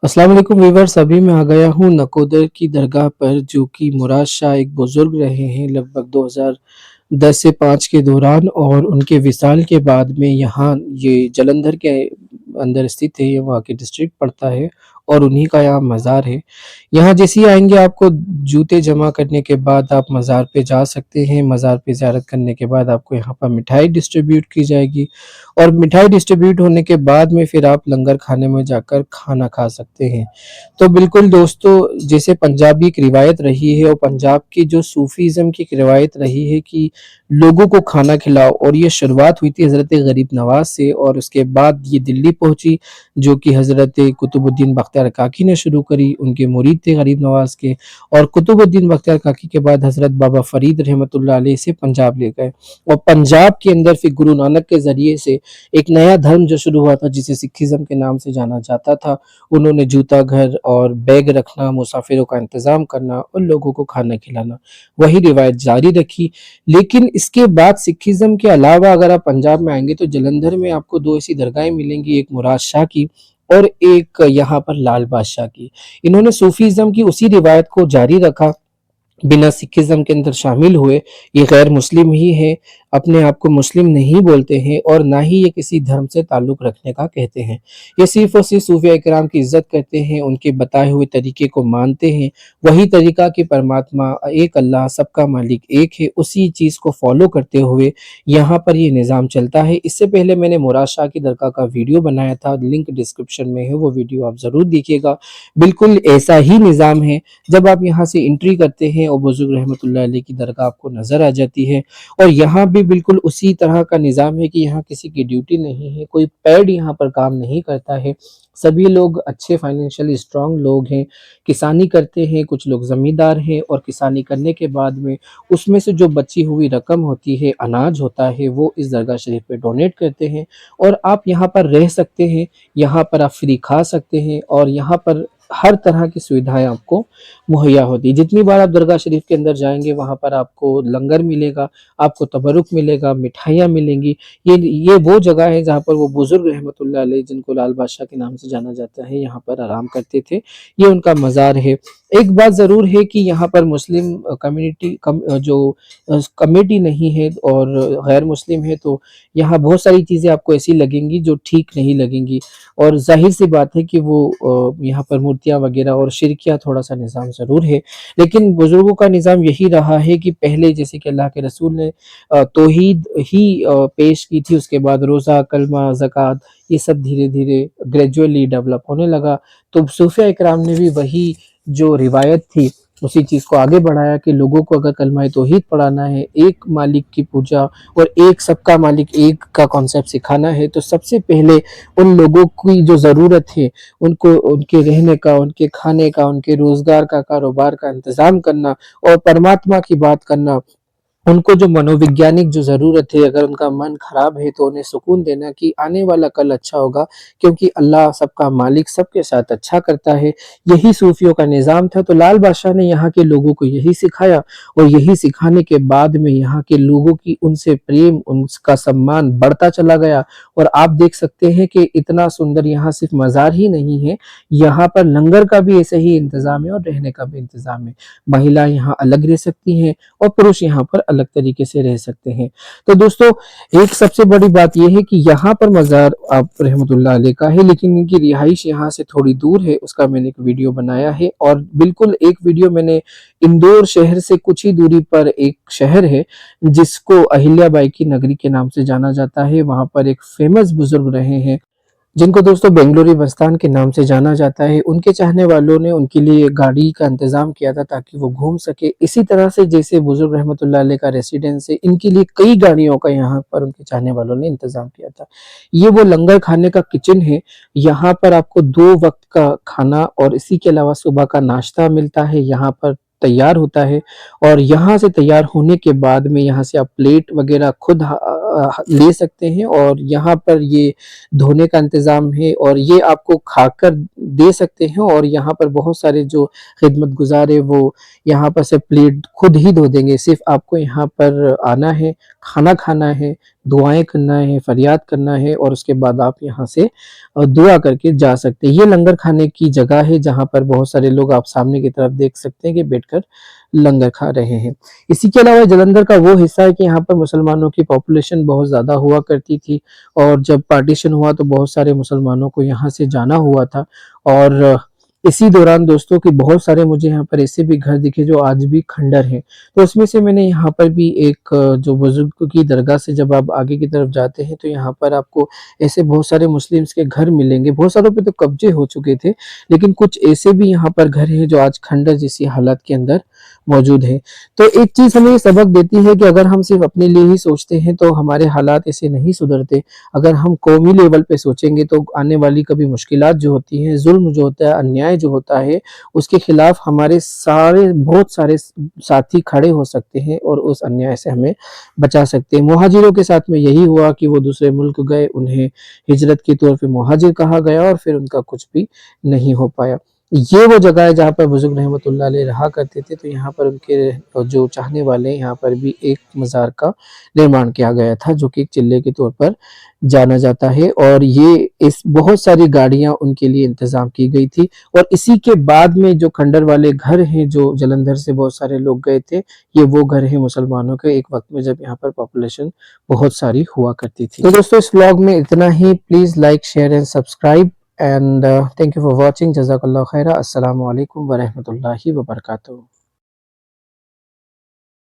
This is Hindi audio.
अस्सलाम वालेकुम वीवर्स। अभी मैं आ गया हूँ नकोदर की दरगाह पर, जो कि मुराद शाह एक बुज़ुर्ग रहे हैं लगभग 2010 से 5 के दौरान, और उनके विसाल के बाद में यहाँ ये जालंधर के अंदर स्थित है। ये वहाँ के डिस्ट्रिक्ट पड़ता है और उन्हीं का यहाँ मज़ार है। यहाँ जैसे ही आएँगे आपको जूते जमा करने के बाद आप मज़ार पे जा सकते हैं। मज़ार पे ज़ियारत करने के बाद आपको यहाँ पर मिठाई डिस्ट्रीब्यूट की जाएगी और मिठाई डिस्ट्रीब्यूट होने के बाद में फिर आप लंगर खाने में जाकर खाना खा सकते हैं। तो बिल्कुल दोस्तों, जैसे पंजाबी एक रिवायत रही है और पंजाब की जो सूफ़ीज़्म की एक रिवायत रही है कि लोगों को खाना खिलाओ, और ये शुरुआत हुई थी हज़रत गरीब नवाज़ से और उसके बाद ये दिल्ली पहुँची, जो कि हज़रत कुतुबुद्दीन बख्तियार काकी ने शुरू करी। उनके मुरीद थे गरीब नवाज़ के, और कुतुबुद्दीन बख्तियार काकी के बाद हज़रत बाबा फ़रीद रहमतुल्लाह अलैह इसे पंजाब ले गए और पंजाब के अंदर फिर गुरु नानक के ज़रिए से एक नया धर्म जो शुरू हुआ था, जिसे सिखिज़्म के नाम से जाना जाता था। उन्होंने जूता घर और बैग रखना, मुसाफिरों का इंतज़ाम करना और लोगों को खाना खिलाना, वही रिवायत जारी रखी। लेकिन इसके बाद सिखिज़्म के अलावा अगर आप पंजाब में आएँगे तो जालंधर में आपको 2 ऐसी दरगाहें मिलेंगी, एक मुराद शाह की और एक यहाँ पर लाल बादशाह की। इन्होंने सूफ़ीज़्म की उसी रिवायत को जारी रखा, बिना सिखिज़्म के अंदर शामिल हुए। ये गैर मुस्लिम ही हैं, अपने आप को मुस्लिम नहीं बोलते हैं और ना ही ये किसी धर्म से ताल्लुक़ रखने का कहते हैं। ये सिर्फ़ और सिर्फ़ सूफ़िया इकराम की इज़्ज़त करते हैं, उनके बताए हुए तरीके को मानते हैं, वही तरीका कि परमात्मा एक अल्लाह, सबका मालिक एक है, उसी चीज़ को फ़ॉलो करते हुए यहाँ पर ये निज़ाम चलता है। इससे पहले मैंने मुराद शाह की दरगाह का वीडियो बनाया था, लिंक डिस्क्रिप्शन में है, वो वीडियो आप ज़रूर देखिएगा। बिल्कुल ऐसा ही निज़ाम है। जब आप यहाँ से एंट्री करते हैं और बुज़ुर्ग रहमतुल्लाह अलैह की दरगाह आपको नज़र आ जाती है, और यहाँ भी बिल्कुल उसी तरह का निज़ाम है कि यहाँ किसी की ड्यूटी नहीं है, कोई पेड यहाँ पर काम नहीं करता है। सभी लोग अच्छे फाइनेंशियली स्ट्रॉन्ग लोग हैं, किसानी करते हैं, कुछ लोग ज़मींदार हैं और किसानी करने के बाद में उसमें से जो बची हुई रकम होती है, अनाज होता है, वो इस दरगाह शरीफ पे डोनेट करते हैं और आप यहाँ पर रह सकते हैं, यहाँ पर आप फ्री खा सकते हैं और यहाँ पर हर तरह की सुविधाएँ आपको मुहैया होती है। जितनी बार आप दरगाह शरीफ के अंदर जाएँगे, वहाँ पर आपको लंगर मिलेगा, आपको तबरुक मिलेगा, मिठाइयाँ मिलेंगी। ये वो जगह है जहाँ पर वो बुज़ुर्ग रहमतुल्लाह अलैह, जिनको लाल बादशाह के नाम से जाना जाता है, यहाँ पर आराम करते थे। ये उनका मज़ार है। एक बात ज़रूर है कि यहाँ पर मुस्लिम कम्युनिटी कमेटी नहीं है और गैर मुस्लिम है, तो यहाँ बहुत सारी चीज़ें आपको ऐसी लगेंगी जो ठीक नहीं लगेंगी, और ज़ाहिर-सी बात है कि वो यहाँ पर मूर्तियाँ वग़ैरह और शिरकिया थोड़ा-सा निज़ाम ज़रूर है। लेकिन बुज़ुर्गों का निज़ाम यही रहा है कि पहले जैसे कि अल्लाह के रसूल ने तौहीद ही पेश की थी, उसके बाद रोज़ा, कलमा, ज़कात, ये सब धीरे-धीरे ग्रेजुअली डेवलप होने लगा। तो सूफ़िया इकराम ने भी वही जो रिवायत थी, उसी चीज़ को आगे बढ़ाया कि लोगों को अगर कलमा तौहीद पढ़ाना है, एक मालिक की पूजा और एक सबका मालिक एक का कॉन्सेप्ट सिखाना है, तो सबसे पहले उन लोगों की जो ज़रूरत है, उनको उनके रहने का, उनके खाने का, उनके रोज़गार का, कारोबार का इंतज़ाम करना और परमात्मा की बात करना, उनको जो मनोवैज्ञानिक जो ज़रूरत है, अगर उनका मन ख़राब है तो उन्हें सुकून देना कि आने वाला कल अच्छा होगा, क्योंकि अल्लाह सबका मालिक सबके साथ अच्छा करता है। यही सूफ़ियों का निज़ाम था। तो लाल बादशाह ने यहाँ के लोगों को यही सिखाया और यही सिखाने के बाद में यहाँ के लोगों की उनसे प्रेम, उनका सम्मान बढ़ता चला गया, और आप देख सकते हैं कि इतना सुंदर यहाँ सिर्फ़ मज़ार ही नहीं है, यहाँ पर लंगर का भी ऐसे ही इंतज़ाम है और रहने का भी इंतज़ाम है। महिला यहाँ अलग रह सकती हैं और पुरुष यहाँ पर अलग तरीके से रह सकते हैं। तो दोस्तों, एक सबसे बड़ी बात ये है कि यहाँ पर मज़ार आप रहमतुल्लाह अलैह का है, लेकिन इनकी रिहाइश यहाँ से थोड़ी दूर है, उसका मैंने एक वीडियो बनाया है, और बिल्कुल एक वीडियो मैंने इंदौर शहर से कुछ ही दूरी पर एक शहर है, जिसको अहिल्या बाई की नगरी के नाम से जाना जाता है। वहाँ पर एक फ़ेमस बुज़ुर्ग रहे हैं, जिनको दोस्तों बेंगलुरु मस्तान के नाम से जाना जाता है। उनके चाहने वालों ने उनके लिए गाड़ी का इंतज़ाम किया था ताकि वो घूम सके। इसी तरह से जैसे बुज़ुर्ग रहमतुल्लाह अलैह का रेसिडेंस है, इनके लिए कई गाड़ियों का यहाँ पर उनके चाहने वालों ने इंतज़ाम किया था। ये वो लंगर खाने का किचन है, यहाँ पर आपको 2 वक़्त का खाना और इसी के अलावा सुबह का नाश्ता मिलता है, यहाँ पर तैयार होता है, और यहाँ से तैयार होने के बाद में यहाँ से आप प्लेट वग़ैरह खुद ले सकते हैं और यहाँ पर ये धोने का इंतज़ाम है और ये आपको खाकर दे सकते हैं और यहाँ पर बहुत सारे जो खिदमतगुज़ार है वो यहाँ पर से प्लेट खुद ही धो देंगे। सिर्फ़ आपको यहाँ पर आना है, खाना खाना है, दुआएँ करना है, फ़रियाद करना है और उसके बाद आप यहाँ से दुआ करके जा सकते हैं। ये लंगर खाने की जगह है जहाँ पर बहुत सारे लोग आप सामने की तरफ देख सकते हैं कि बैठकर लंगर खा रहे हैं। इसी के अलावा जालंधर का वो हिस्सा है कि यहाँ पर मुसलमानों की पॉपुलेशन बहुत ज़्यादा हुआ करती थी और जब पार्टीशन हुआ तो बहुत सारे मुसलमानों को यहाँ से जाना हुआ था और इसी दौरान दोस्तों कि बहुत सारे मुझे यहाँ पर ऐसे भी घर दिखे जो आज भी खंडर हैं। तो उसमें से मैंने यहाँ पर भी एक जो बुजुर्ग की दरगाह से जब आप आगे की तरफ जाते हैं तो यहाँ पर आपको ऐसे बहुत सारे मुस्लिम्स के घर मिलेंगे। बहुत सारों पे तो कब्जे हो चुके थे, लेकिन कुछ ऐसे भी यहाँ पर घर हैं जो आज खंडर जैसी हालत के अंदर मौजूद है। तो एक चीज़ हमें ये सबक देती है कि अगर हम सिर्फ अपने लिए ही सोचते हैं तो हमारे हालात ऐसे नहीं सुधरते। अगर हम कौमी लेवल पे सोचेंगे तो आने वाली कभी मुश्किलात जो होती हैं, जुल्म जो होता है, अन्याय जो होता है, उसके खिलाफ हमारे बहुत सारे साथी खड़े हो सकते हैं और उस अन्याय से हमें बचा सकते हैं। मुहाजिरों के साथ में यही हुआ कि वो दूसरे मुल्क गए, उन्हें हिजरत के तौर पे मुहाजिर कहा गया और फिर उनका कुछ भी नहीं हो पाया। ये वो जगह है जहाँ पर बुजुर्ग रहमतुल्लाह अलैह रहा करते थे, तो यहाँ पर उनके जो चाहने वाले हैं, यहाँ पर भी एक मज़ार का निर्माण किया गया था, जो कि एक चिल्ले के तौर पर जाना जाता है और ये इस बहुत सारी गाड़ियाँ उनके लिए इंतज़ाम की गई थी और इसी के बाद में जो खंडर वाले घर हैं, जो जालंधर से बहुत सारे लोग गए थे, ये वो घर हैं मुसलमानों के एक वक़्त में जब यहाँ पर पॉपुलेशन बहुत सारी हुआ करती थी। तो दोस्तों इस व्लॉग में इतना ही। Please like, share and subscribe and thank you for watching. Jazakallah khaira. Assalamu alaikum wa rahmatullahi wa barakatuh.